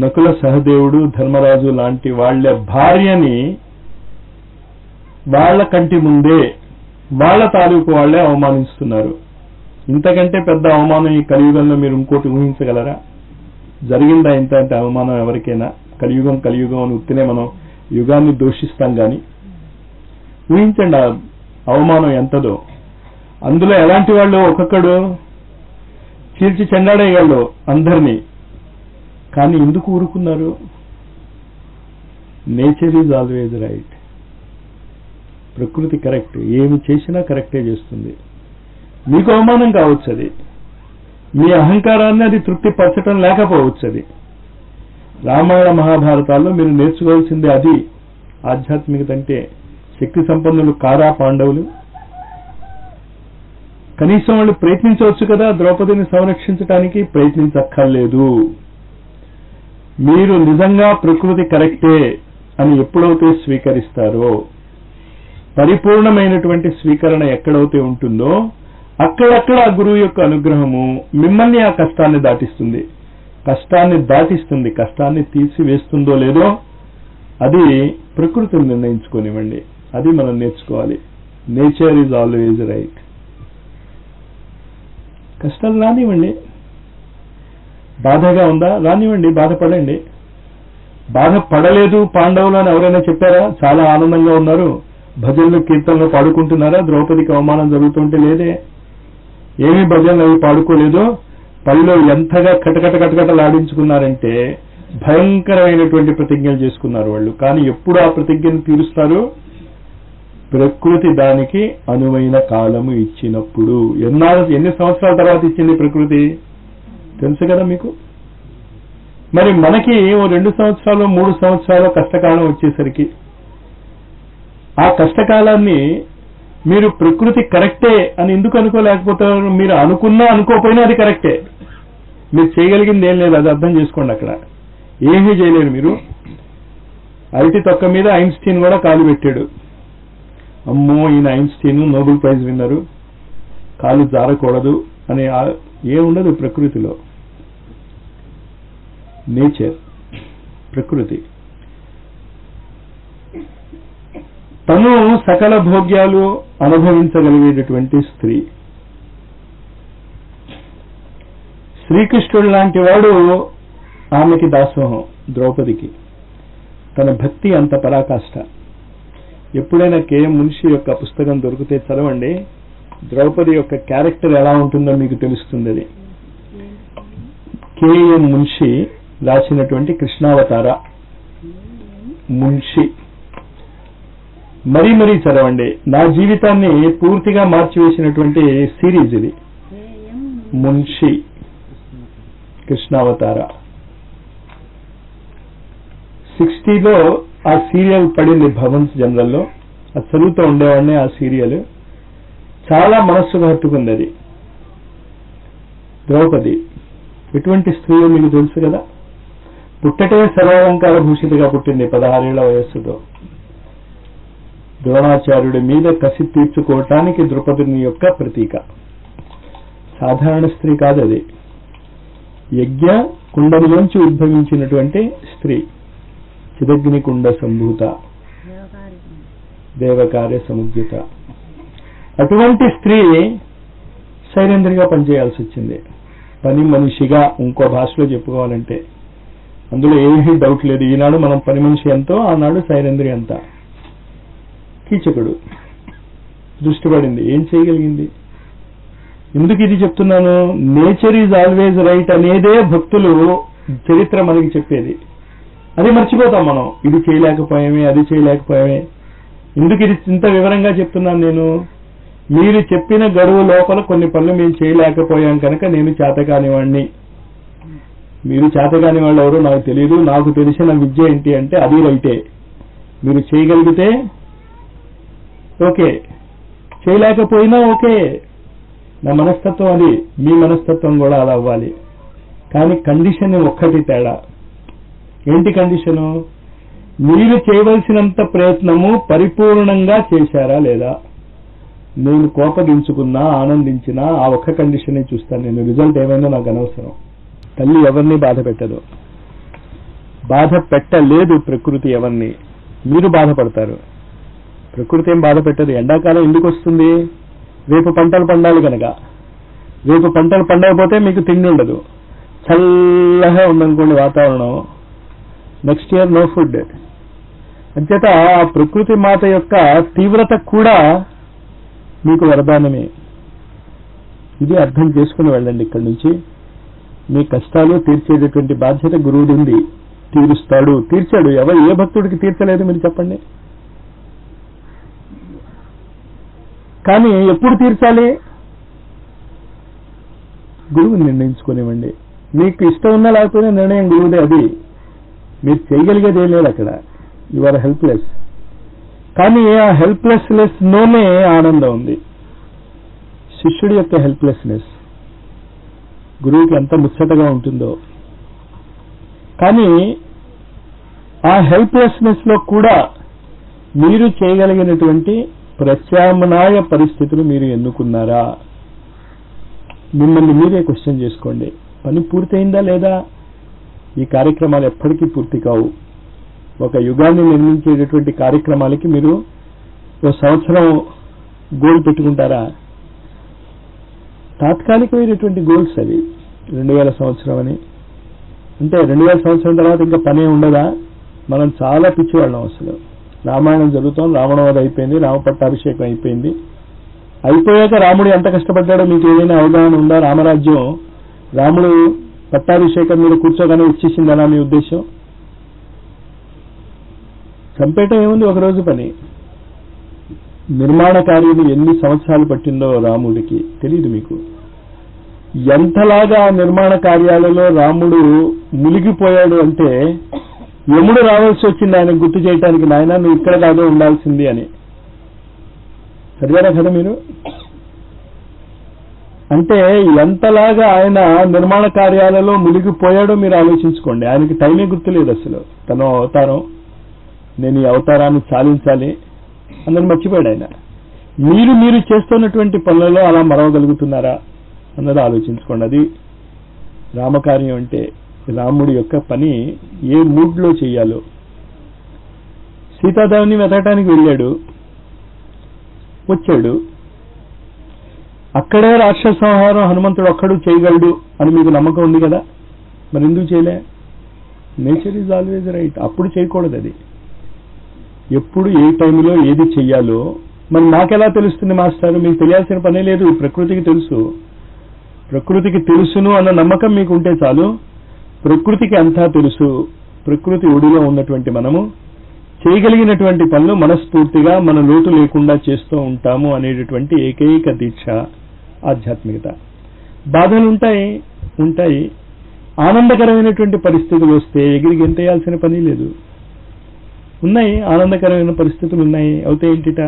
నకుల సహదేవుడు, ధర్మరాజు లాంటి వాళ్ళ భార్యని వాళ్ళ కంటి ముందే వాళ్ళ తాలూకు వాళ్లే అవమానిస్తున్నారు. ఇంతకంటే పెద్ద అవమానం ఈ కలియుగంలో మీరు ఇంకోటి ఊహించగలరా? జరిగిందా ఇంత అంటే అవమానం ఎవరికైనా? కలియుగం కలియుగం అని ఉత్తినే మనం యుగాన్ని దూషిస్తాం గాని ఊహించండి ఆ అవమానం ఎంతదో. అందులో ఎలాంటి వాళ్ళు ఒక్కొక్కడు చీల్చి చెండాడేయగలడు అందరినీ. కానీ ఎందుకు ఊరుకున్నారు? Nature is always right. ప్రకృతి కరెక్ట్, ఏమి చేసినా కరెక్టే చేస్తుంది. మీకు అవమానం కావచ్చు, అది మీ అహంకారాన్ని అది తృప్తి పరచటం లేకపోవచ్చు. అది రామాయణ మహాభారతాల్లో మీరు నేర్చుకోవాల్సింది అది. ఆధ్యాత్మికత అంటే శక్తి సంపన్నులు కారా పాండవులు? కనీసం వాళ్ళు ప్రయత్నించవచ్చు కదా ద్రౌపదిని సంరక్షించడానికి. ప్రయత్నించక్కర్లేదు. మీరు నిజంగా ప్రకృతి కరెక్టే అని ఎప్పుడైతే స్వీకరిస్తారో, పరిపూర్ణమైనటువంటి స్వీకరణ ఎక్కడైతే ఉంటుందో అక్కడక్కడ ఆ గురువు యొక్క అనుగ్రహము మిమ్మల్ని ఆ కష్టాన్ని దాటిస్తుంది. కష్టాన్ని తీసివేస్తుందో లేదో అది ప్రకృతిని నిర్ణయించుకోనివ్వండి. అది మనం నేర్చుకోవాలి. Nature is always right. కష్టాలు రానివ్వండి. బాధగా ఉందా? రానివ్వండి, బాధపడండి. బాధపడలేదు పాండవులు అని ఎవరైనా చెప్పారా? చాలా ఆనందంగా ఉన్నారు, భజనలు కీర్తనలు పాడుకుంటున్నారా? ద్రౌపదికి అవమానం జరుగుతుంటే లేదే. ఏమీ భజనలు అవి పాడుకోలేదు. పనిలో ఎంతగా కటకటలాడించుకున్నారంటే భయంకరమైనటువంటి ప్రతిజ్ఞలు చేసుకున్నారు వాళ్ళు. కానీ ఎప్పుడు ఆ ప్రతిజ్ఞను తీరుస్తారు? ప్రకృతి దానికి అనువైన కాలము ఇచ్చినప్పుడు. ఎన్ని సంవత్సరాల తర్వాత ఇచ్చింది ప్రకృతి తెలుసు కదా మీకు. మరి మనకి 2 సంవత్సరాలు 3 సంవత్సరాలు కష్టకాలం వచ్చేసరికి ఆ కష్టకాలాన్ని మీరు ప్రకృతి కరెక్టే అని ఎందుకు అనుకోలేకపోతారు? మీరు అనుకున్నా అనుకోకపోయినా అది కరెక్టే. మీరు చేయగలిగింది ఏం లేదు, అది అర్థం చేసుకోండి. అక్కడ ఏమీ చేయలేరు మీరు. అరటి తొక్క మీద ఐన్స్టీన్ కూడా కాలు పెట్టాడు. అమ్మో ఈయన ఐన్స్టీన్ నోబెల్ ప్రైజ్ విన్నరు, కాలు జారకూడదు అని ఏముండదు ప్రకృతిలో. నేచర్, ప్రకృతి. తను సకల భోగ్యాలు అనుభవించగలిగేటటువంటి స్త్రీ. శ్రీకృష్ణుడు లాంటి వాడు ఆమెకి దాసోహం. ద్రౌపదికి తన భక్తి అంత పరాకాష్ట. ఎప్పుడైనా కేఎం మున్షి యొక్క పుస్తకం దొరికితే చదవండి. ద్రౌపది యొక్క క్యారెక్టర్ ఎలా ఉంటుందో మీకు తెలుస్తుంది. అది కేఎం మున్షి రాసినటువంటి కృష్ణావతార. మున్షి మరీ చదవండి. నా జీవితాన్ని పూర్తిగా మార్చివేసినటువంటి సిరీస్ ఇది. మున్షి కృష్ణావతార. 60లో ఆ సీరియల్ పడింది భవన్స్ జనరల్లో. అది చదువుతూ ఉండేవాడిని. ఆ సీరియల్ చాలా మనస్సుకు హత్తుకుంది. అది ద్రౌపది ఎటువంటి స్త్రీయో మీకు తెలుసు కదా. పుట్టటే సర్వాలంకార భూషితగా పుట్టింది 16 ఏళ్ల వయస్సుతో. ద్రోణాచార్యుడి మీద కసి తీర్చుకోవటానికి ద్రౌపదిని యొక్క ప్రతీక. సాధారణ స్త్రీ కాదు అది. యజ్ఞ కుండలోంచి ఉద్భవించినటువంటి స్త్రీ. చిదగ్ని కుండ సంభూత, దేవకార్య సముద్యత. అటువంటి స్త్రీ సైరేంద్రిగా పనిచేయాల్సి వచ్చింది. పని మనిషిగా ఇంకో భాషలో చెప్పుకోవాలంటే అందులో ఏమీ డౌట్ లేదు. ఈనాడు మనం పని మనిషి ఎంతో, ఆనాడు సైరేంద్రి అంత. కీచకుడు దృష్టి పడింది. ఏం చేయగలిగింది? ఎందుకు ఇది చెప్తున్నాను? నేచర్ ఈజ్ ఆల్వేజ్ రైట్ అనేదే భక్తులు చరిత్ర మనకి చెప్పేది. అది మర్చిపోతాం మనం. ఇది చేయలేకపోయామే, అది చేయలేకపోయామే. ఎందుకు ఇది ఇంత వివరంగా చెప్తున్నాను నేను? మీరు చెప్పిన గడువు లోపల కొన్ని పనులు మేము చేయలేకపోయాం కనుక నేను చేతకాని వాడిని. మీరు చేతకాని వాళ్ళు ఎవరో నాకు తెలియదు. నాకు తెలిసిన విద్య ఏంటి అంటే అది రైటే. మీరు చేయగలిగితే ఓకే, చేయలేకపోయినా ఓకే. నా మనస్తత్వం అది, మీ మనస్తత్వం కూడా అలా అవ్వాలి. కానీ కండిషన్ ఒక్కటి తేడా. ఏంటి కండిషను? మీరు చేయవలసినంత ప్రయత్నము పరిపూర్ణంగా చేశారా లేదా. నేను కోపగించుకున్నా, ఆనందించినా ఆ ఒక్క కండిషనే చూస్తాను నేను. రిజల్ట్ ఏమైందో నాకు అనవసరం. తల్లి ఎవరిని బాధ పెట్టదు, బాధ పెట్టలేదు ప్రకృతి ఎవరిని. మీరు బాధపడతారు, ప్రకృతి ఏం బాధ పెట్టదు. ఎండాకాలం ఎందుకు వస్తుంది? రేపు పంటలు పండాలి కనుక. రేపు పంటలు పండకపోతే మీకు తిండి ఉండదు. చల్లగా ఉందనుకోండి వాతావరణం, నెక్స్ట్ ఇయర్ నో ఫుడ్. అంచేత ఆ ప్రకృతి మాత యొక్క తీవ్రత కూడా మీకు వరదానమే. ఇది అర్థం చేసుకుని వెళ్ళండి. ఇక్కడి నుంచి మీ కష్టాలు తీర్చేటటువంటి బాధ్యత గురువుది ఉంది. తీరుస్తాడు, తీర్చాడు. ఏ భక్తుడికి తీర్చలేదు మీరు చెప్పండి? కానీ ఎప్పుడు తీర్చాలి? గురువుని నిర్ణయించుకునివ్వండి. మీకు ఇష్టం ఉన్నా లేకపోయినా నిర్ణయం గురువుదే. అది మీరు చేయగలిగేది ఏం లేదు అక్కడ. You are helpless. కానీ ఆ హెల్ప్లెస్నెస్ లోనే ఆనందం ఉంది. శిష్యుడి యొక్క హెల్ప్లెస్నెస్ గురువుకి ఎంత ముచ్చటగా ఉంటుందో. కానీ ఆ హెల్ప్లెస్నెస్ లో కూడా మీరు చేయగలిగినటువంటి ప్రత్యామ్నాయ పరిస్థితులు మీరు ఎన్నుకున్నారా? మిమ్మల్ని మీరే క్వశ్చన్ చేసుకోండి. పని పూర్తయిందా లేదా? ఈ కార్యక్రమాలు ఎప్పటికీ పూర్తి కావు. ఒక యుగాన్ని నిర్మించేటటువంటి కార్యక్రమాలకి మీరు ఓ సంవత్సరం గోల్ పెట్టుకుంటారా? తాత్కాలికమైనటువంటి గోల్స్ అవి. 2000 సంవత్సరం అని అంటే 2000 సంవత్సరం తర్వాత ఇంకా పనే ఉండదా? మనం చాలా పిచ్చివాళ్ళం అసలు. రామాయణం జరుగుతాం, రావణవధ అయిపోయింది, రామపట్టాభిషేకం అయిపోయింది. అయిపోయాక రాముడు ఎంత కష్టపడ్డాడో మీకు ఏదైనా అవగాహన ఉందా? రామరాజ్యం రాముడు పట్టాభిషేకం మీద కూర్చోగానే ఇచ్చేసిందనా మీ ఉద్దేశం? చంపేయటం ఏముంది, ఒక రోజు పని. నిర్మాణ కార్యం ఎన్ని సంవత్సరాలు పట్టిందో రాముడికి తెలియదు మీకు. ఎంతలాగా నిర్మాణ కార్యాలలో రాముడు మునిగిపోయాడు అంటే యముడు రావాల్సి వచ్చింది ఆయన గుర్తు చేయటానికి, నాయన నువ్వు ఇక్కడ కాదో ఉండాల్సింది అని. చదివారా కదా మీరు? అంటే ఎంతలాగా ఆయన నిర్మాణ కార్యాలలో మునిగిపోయాడో మీరు ఆలోచించుకోండి. ఆయనకి టైమే గుర్తులేదు అసలు. తన అవతారం, నేను ఈ అవతారాన్ని చాలించాలి అన్నది మర్చిపోయాడు ఆయన. మీరు చేస్తున్నటువంటి పనులలో అలా మరవగలుగుతున్నారా అన్నది ఆలోచించుకోండి. అది రామకార్యం అంటే. రాముడి యొక్క పని ఏ మూడ్లో చెయ్యాలో. సీతాదేవిని వెతకటానికి వెళ్ళాడు, వచ్చాడు. అక్కడే రాక్షస సంహారం హనుమంతుడు ఒక్కడు చేయగలడు అని మీకు నమ్మకం ఉంది కదా, మరి ఎందుకు చేయలే? Nature is always right. అప్పుడు చేయకూడదు అది. ఎప్పుడు ఏ టైంలో ఏది చెయ్యాలో మరి నాకెలా తెలుస్తుంది మాస్టారు? మీకు తెలియాల్సిన పనే లేదు. ప్రకృతికి తెలుసు. ప్రకృతికి తెలుసును అన్న నమ్మకం మీకు ఉంటే చాలు. ప్రకృతికి అంతా తెలుసు. ప్రకృతి ఒడిలో ఉన్నటువంటి మనము చేయగలిగినటువంటి పనులు మనస్ఫూర్తిగా మన లోటు లేకుండా చేస్తూ ఉంటాము అనేటటువంటి ఏకైక దీక్ష ఆధ్యాత్మికత. బాధలు ఉంటాయి. ఆనందకరమైనటువంటి పరిస్థితులు వస్తే ఎగిరి గెంతేయాల్సిన పని లేదు. ఉన్నాయి ఆనందకరమైన పరిస్థితులు ఉన్నాయి, అవుతే ఏంటిట?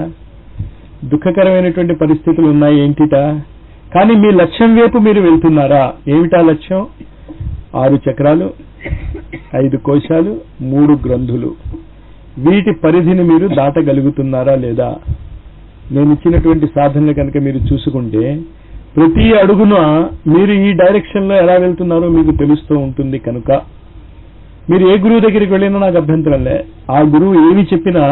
దుఃఖకరమైనటువంటి పరిస్థితులు ఉన్నాయి, ఏంటిట? కానీ మీ లక్ష్యం వైపు మీరు వెళ్తున్నారా? ఏమిటా లక్ష్యం? 6 చక్రాలు, 5 కోశాలు, 3 గ్రంథులు. వీటి పరిధిని మీరు దాటగలుగుతున్నారా లేదా? నేను ఇచ్చినటువంటి సాధనలు కనుక మీరు చూసుకుంటే ప్రతి అడుగున మీరు ఈ డైరెక్షన్ లో ఎలా వెళ్తున్నారో మీకు తెలుస్తూ ఉంటుంది. కనుక మీరు ఏ గురువు దగ్గరికి వెళ్ళినా నాకు అభ్యంతరంలే. ఆ గురువు ఏమి చెప్పినా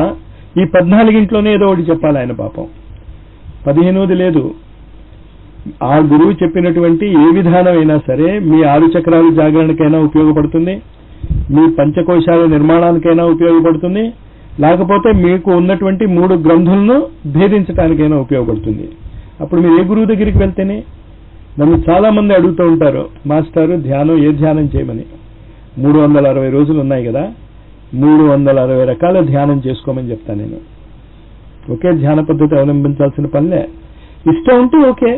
ఈ 14 ఏదో ఒకటి చెప్పాలి ఆయన. పాపం 15ది లేదు. ఆ గురువు చెప్పినటువంటి ఏ విధానం అయినా సరే మీ 6 చక్రాలు జాగరణకైనా ఉపయోగపడుతుంది, మీ పంచకోశాల నిర్మాణానికైనా ఉపయోగపడుతుంది, లేకపోతే మీకు ఉన్నటువంటి 3 గ్రంథులను భేదించడానికైనా ఉపయోగపడుతుంది. అప్పుడు మీరు ఏ గురువు దగ్గరికి వెళ్తేనే? నన్ను చాలా మంది అడుగుతూ ఉంటారు, మాస్టారు ధ్యానం ఏ ధ్యానం చేయమని. 360 రోజులు ఉన్నాయి కదా, 360 రకాల ధ్యానం చేసుకోమని చెప్తాను నేను. ఒకే ధ్యాన పద్ధతి అవలంబించాల్సిన పనిలే. ఇష్టం ఉంటే ఓకే.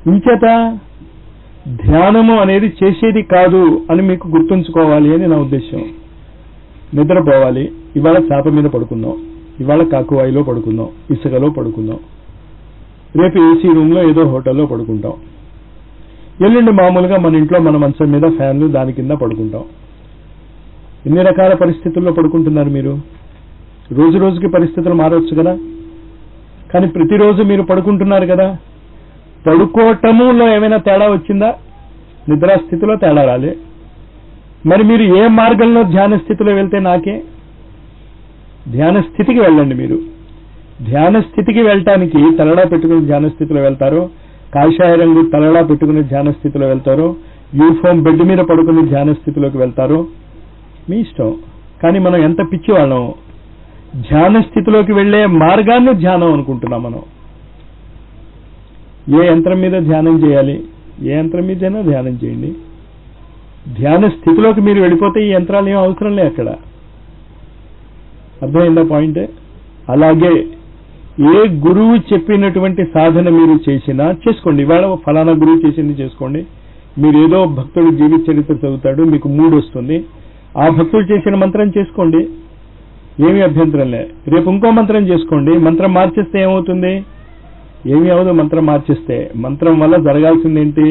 ఇంచేత ధ్యానము అనేది చేసేది కాదు అని మీకు గుర్తుంచుకోవాలి అని నా ఉద్దేశం. నిద్రపోవాలి, ఇవాళ చాప మీద పడుకుందాం, ఇవాళ కాకువాయిలో పడుకుందాం, ఇసుకలో పడుకుందాం, రేపు ఏసీ రూమ్లో ఏదో హోటల్లో పడుకుంటాం, ఎల్లుండి మామూలుగా మన ఇంట్లో మన మంచం మీద ఫ్యాన్లు దాని కింద పడుకుంటాం. ఎన్ని రకాల పరిస్థితుల్లో పడుకుంటున్నారు మీరు? రోజు రోజుకి పరిస్థితులు మారవచ్చు కదా, కానీ ప్రతిరోజు మీరు పడుకుంటున్నారు కదా. పడుకోవటములో ఏమైనా తేడా వచ్చిందా? నిద్రాస్థితిలో తేడా రాలే. మరి మీరు ఏ మార్గంలో ధ్యాన స్థితిలో వెళ్తే నాకే? ధ్యాన స్థితికి వెళ్ళండి. మీరు ధ్యాన స్థితికి వెళ్ళటానికి తలడా పెట్టుకుని ధ్యాన స్థితిలో వెళ్తారో, కాషాయ రంగు తలడా పెట్టుకుని ధ్యాన స్థితిలో వెళ్తారో, యూనిఫామ్ బెడ్ మీద పడుకుని ధ్యాన స్థితిలోకి వెళ్తారో మీ ఇష్టం. కానీ మనం ఎంత పిచ్చి వాళ్ళం, ధ్యాన స్థితిలోకి వెళ్లే మార్గాన్ని ధ్యానం అనుకుంటున్నాం మనం. ఏ యంత్రం మీద ధ్యానం చేయాలి? ఏ యంత్రం మీదైనా ధ్యానం చేయండి. ధ్యాన స్థితిలోకి మీరు వెళ్ళిపోతే ఈ యంత్రాలు ఏం అవసరం లే అక్కడ. అర్థమైందా పాయింట్? అలాగే ఏ గురువు చెప్పినటువంటి సాధన మీరు చేసినా చేసుకోండి. ఇవాళ ఫలానా గురువు చేసింది చేసుకోండి. మీరు ఏదో భక్తుడు జీవిత చరిత్ర చదువుతాడు, మీకు మూడు వస్తుంది, ఆ భక్తుడు చేసిన మంత్రం చేసుకోండి, ఏమీ అభ్యంతరం లే. రేపు ఇంకో మంత్రం చేసుకోండి. మంత్రం మార్చేస్తే ఏమవుతుంది? ఏమీ అవదు. మంత్రం మార్చేస్తే మంత్రం వల్ల జరగాల్సింది ఏంటి?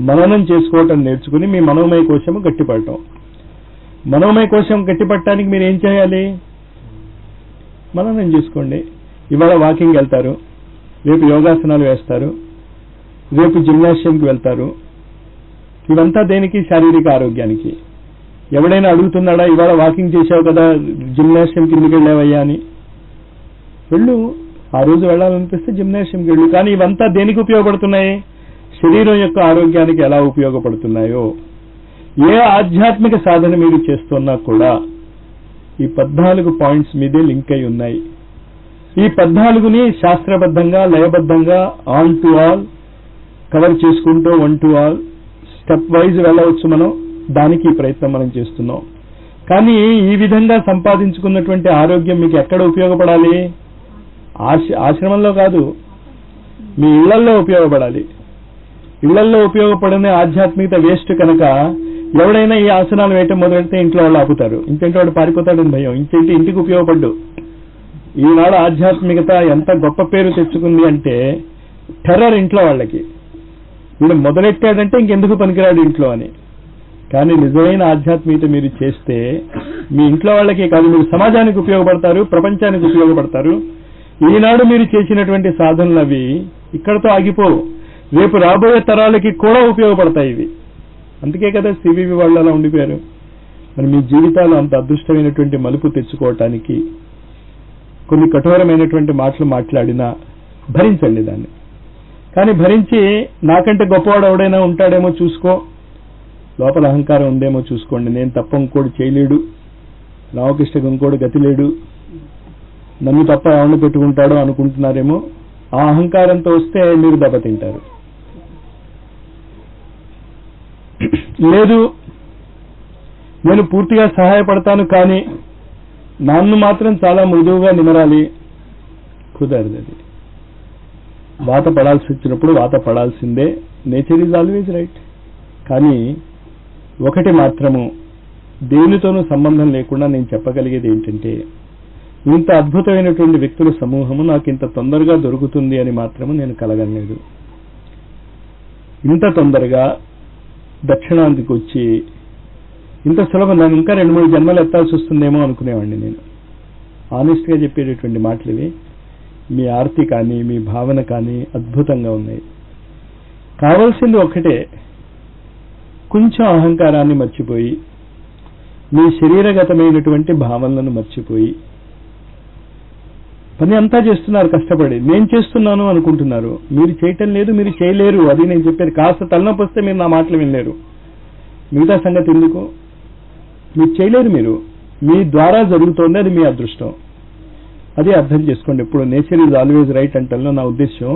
మననం చేసుకోవటం నేర్చుకుని మీ మనోమయ కోశము గట్టిపడటం. మనోమయ కోశం గట్టిపడటానికి మీరు ఏం చేయాలి? మననం చేసుకోండి. ఇవాళ వాకింగ్ వెళ్తారు, రేపు యోగాసనాలు వేస్తారు, రేపు జిమ్నాషియంకి వెళ్తారు. ఇవంతా దేనికి? శారీరక ఆరోగ్యానికి. ఎవడైనా అడుగుతున్నాడా ఇవాళ వాకింగ్ చేశావు కదా జిమ్నాషియంకి ఎందుకు వెళ్ళావయ్యా అని? వెళ్ళు, ఆ రోజు వెళ్ళాలనిపిస్తే జిమ్నాషియంకి వెళ్ళు. కానీ ఇవంతా దేనికి ఉపయోగపడుతున్నాయి? శరీరం యొక్క ఆరోగ్యానికి ఎలా ఉపయోగపడుతున్నాయో. ఏ ఆధ్యాత్మిక సాధన మీరు చేస్తున్నా కూడా ఈ 14 పాయింట్స్ మీదే లింక్ అయి ఉన్నాయి. ఈ 14ని శాస్త్రబద్ధంగా లయబద్ధంగా ఆన్ టు ఆల్ కవర్ చేసుకుంటూ one to all step wise వెళ్ళవచ్చు. మనం దానికి ఈ ప్రయత్నం మనం చేస్తున్నాం. కానీ ఈ విధంగా సంపాదించుకున్నటువంటి ఆరోగ్యం మీకు ఎక్కడ ఉపయోగపడాలి? ఆశ్రమంలో కాదు, మీ ఇళ్లల్లో ఉపయోగపడాలి. ఇళ్లల్లో ఉపయోగపడని ఆధ్యాత్మికత వేస్ట్ కనుక ఎవడైనా ఈ ఆసనాలు వేయటం మొదలెడితే ఇంట్లో వాళ్ళు ఆపుతారు. ఇంటింటి వాడు పారిపోతాడని భయం. ఇంటికి ఉపయోగపడ్డు. ఈనాడు ఆధ్యాత్మికత ఎంత గొప్ప పేరు తెచ్చుకుంది అంటే టెర్రర్ ఇంట్లో వాళ్ళకి. వీడు మొదలెట్టాడంటే ఇంకెందుకు పనికిరాడు ఇంట్లో అని. కానీ నిజమైన ఆధ్యాత్మికత మీరు చేస్తే మీ ఇంట్లో వాళ్ళకే కాదు, మీరు సమాజానికి ఉపయోగపడతారు, ప్రపంచానికి ఉపయోగపడతారు. ఈనాడు మీరు చేసినటువంటి సాధనలు అవి ఇక్కడతో ఆగిపోవు, రేపు రాబోయే తరాలకి కూడా ఉపయోగపడతాయి ఇవి. అందుకే కదా సివివి వాళ్ళు అలా ఉండిపోయారు. మరి మీ జీవితాలు అంత అదృష్టమైనటువంటి మలుపు తెచ్చుకోవటానికి కొన్ని కఠోరమైనటువంటి మాటలు మాట్లాడినా భరించండి దాన్ని. కానీ భరించి నాకంటే గొప్పవాడు ఎవడైనా ఉంటాడేమో చూసుకో, లోపల అహంకారం ఉందేమో చూసుకోండి. నేను తప్ప ఇంకోడు చేయలేడు, రామకృష్ణకి ఇంకోడు గతి లేడు, నన్ను తప్ప ఎవరిని పెట్టుకుంటాడో అనుకుంటున్నారేమో. ఆ అహంకారంతో వస్తే మీరు దెబ్బతింటారు. లేదు నేను పూర్తిగా సహాయపడతాను కానీ నన్ను మాత్రం చాలా మృదువుగా నిమరాలి, కుదరదు. అది వాత పడాల్సి వచ్చినప్పుడు వాత పడాల్సిందే. Nature is always right. కానీ ఒకటి మాత్రము దేనితోనూ సంబంధం లేకుండా నేను చెప్పగలిగేది ఏంటంటే, ఇంత అద్భుతమైనటువంటి వ్యక్తుల సమూహము నాకు ఇంత తొందరగా దొరుకుతుంది అని మాత్రము నేను కలగలేదు. ఇంత తొందరగా దక్షిణాంతికి వచ్చి ఇంత సులభం, నేను ఇంకా 2-3 జన్మలు ఎత్తాల్సి వస్తుందేమో అనుకునేవాడిని. నేను ఆనెస్ట్గా చెప్పేటటువంటి మాటలు ఇవి. మీ ఆర్తి కానీ మీ భావన కానీ అద్భుతంగా ఉన్నాయి. కావాల్సింది ఒక్కటే, కొంచెం అహంకారాన్ని మర్చిపోయి మీ శరీరగతమైనటువంటి భావనలను మర్చిపోయి పని అంతా చేస్తున్నారు కష్టపడి. నేను చేస్తున్నాను అనుకుంటున్నారు, మీరు చేయటం లేదు, మీరు చేయలేరు. అది నేను చెప్పేది. కాస్త తలనొప్పి వస్తే మీరు నా మాటలు వినలేరు. మిగతా సంగతి ఎందుకు? మీరు చేయలేరు. మీరు మీ ద్వారా జరుగుతోంది, అది మీ అదృష్టం. అది అర్థం చేసుకోండి. ఇప్పుడు నేచర్ ఈజ్ ఆల్వేజ్ రైట్ అంటల్లో నా ఉద్దేశం,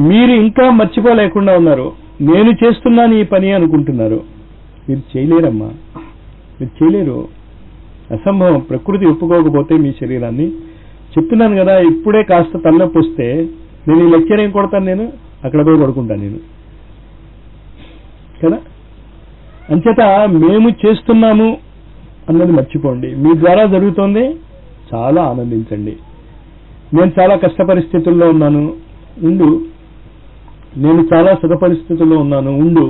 మీరు ఇంకా మర్చిపోలేకుండా ఉన్నారు. నేను చేస్తున్నాను ఈ పని అనుకుంటున్నారు. మీరు చేయలేరమ్మా, మీరు చేయలేరు. అసంభవం. ప్రకృతి ఒప్పుకోకపోతే మీ శరీరాన్ని. చెప్తున్నాను కదా, ఇప్పుడే కాస్త తలనొప్పి వస్తే నేను ఈ లెక్చర్ ఏం కొడతాను? నేను అక్కడ పోయి పడుకుంటాను నేను కదా. అంచేత మేము చేస్తున్నాము అన్నది మర్చిపోండి. మీ ద్వారా జరుగుతోంది, చాలా ఆనందించండి. నేను చాలా కష్ట పరిస్థితుల్లో ఉన్నాను, ఉండు. నేను చాలా సుఖ పరిస్థితుల్లో ఉన్నాను, ఉండు.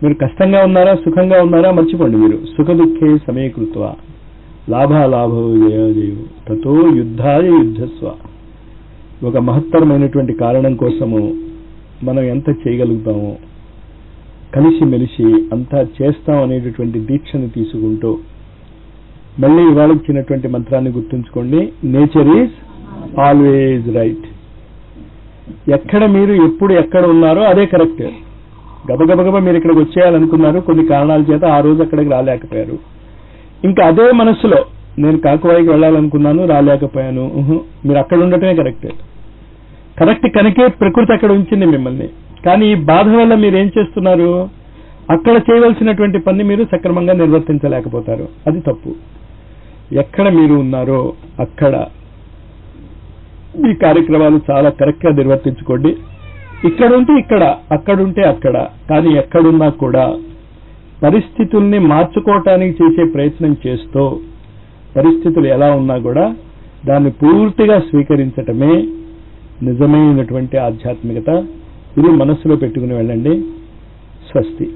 మీరు కష్టంగా ఉన్నారా, సుఖంగా ఉన్నారా మర్చిపోండి. మీరు సుఖ దుఃఖే సమీకృత్వ లాభాలాభో జయజయు తతో యుద్ధాయ యుద్ధస్వ. ఒక మహత్తరమైనటువంటి కారణం కోసము మనం ఎంత చేయగలుగుతామో కలిసిమెలిసి అంతా చేస్తాం అనేటటువంటి దీక్షను తీసుకుంటూ మళ్ళీ ఇవాళ ఇచ్చినటువంటి మంత్రాన్ని గుర్తుంచుకోండి. Nature is always right. ఎక్కడ మీరు ఎప్పుడు ఎక్కడ ఉన్నారో అదే కరెక్ట్. గబగబగబ మీరు ఇక్కడికి వచ్చేయాలనుకున్నారు, కొన్ని కారణాల చేత ఆ రోజు అక్కడికి రాలేకపోయారు. ఇంకా అదే మనస్సులో నేను కాకువాయికి వెళ్ళాలనుకున్నాను, రాలేకపోయాను, మీరు అక్కడ ఉండటమే కరెక్ట్. కరెక్ట్ కనుకే ప్రకృతి అక్కడ ఉంచింది మిమ్మల్ని. కానీ ఈ బాధ వల్ల మీరు ఏం చేస్తున్నారు, అక్కడ చేయవలసినటువంటి పని మీరు సక్రమంగా నిర్వర్తించలేకపోతారు. అది తప్పు. ఎక్కడ మీరు ఉన్నారో అక్కడ ఈ కార్యక్రమాలు చాలా కరెక్ట్ గా నిర్వర్తించుకోండి. ఇక్కడ ఉంటే ఇక్కడ, అక్కడుంటే అక్కడ. కానీ ఎక్కడున్నా కూడా పరిస్థితుల్ని మార్చుకోవటానికి చేసే ప్రయత్నం చేస్తూ పరిస్థితులు ఎలా ఉన్నా కూడా దాన్ని పూర్తిగా స్వీకరించటమే నిజమైనటువంటి ఆధ్యాత్మికత. ఇది మనస్సులో పెట్టుకుని వెళ్ళండి. స్వస్తి.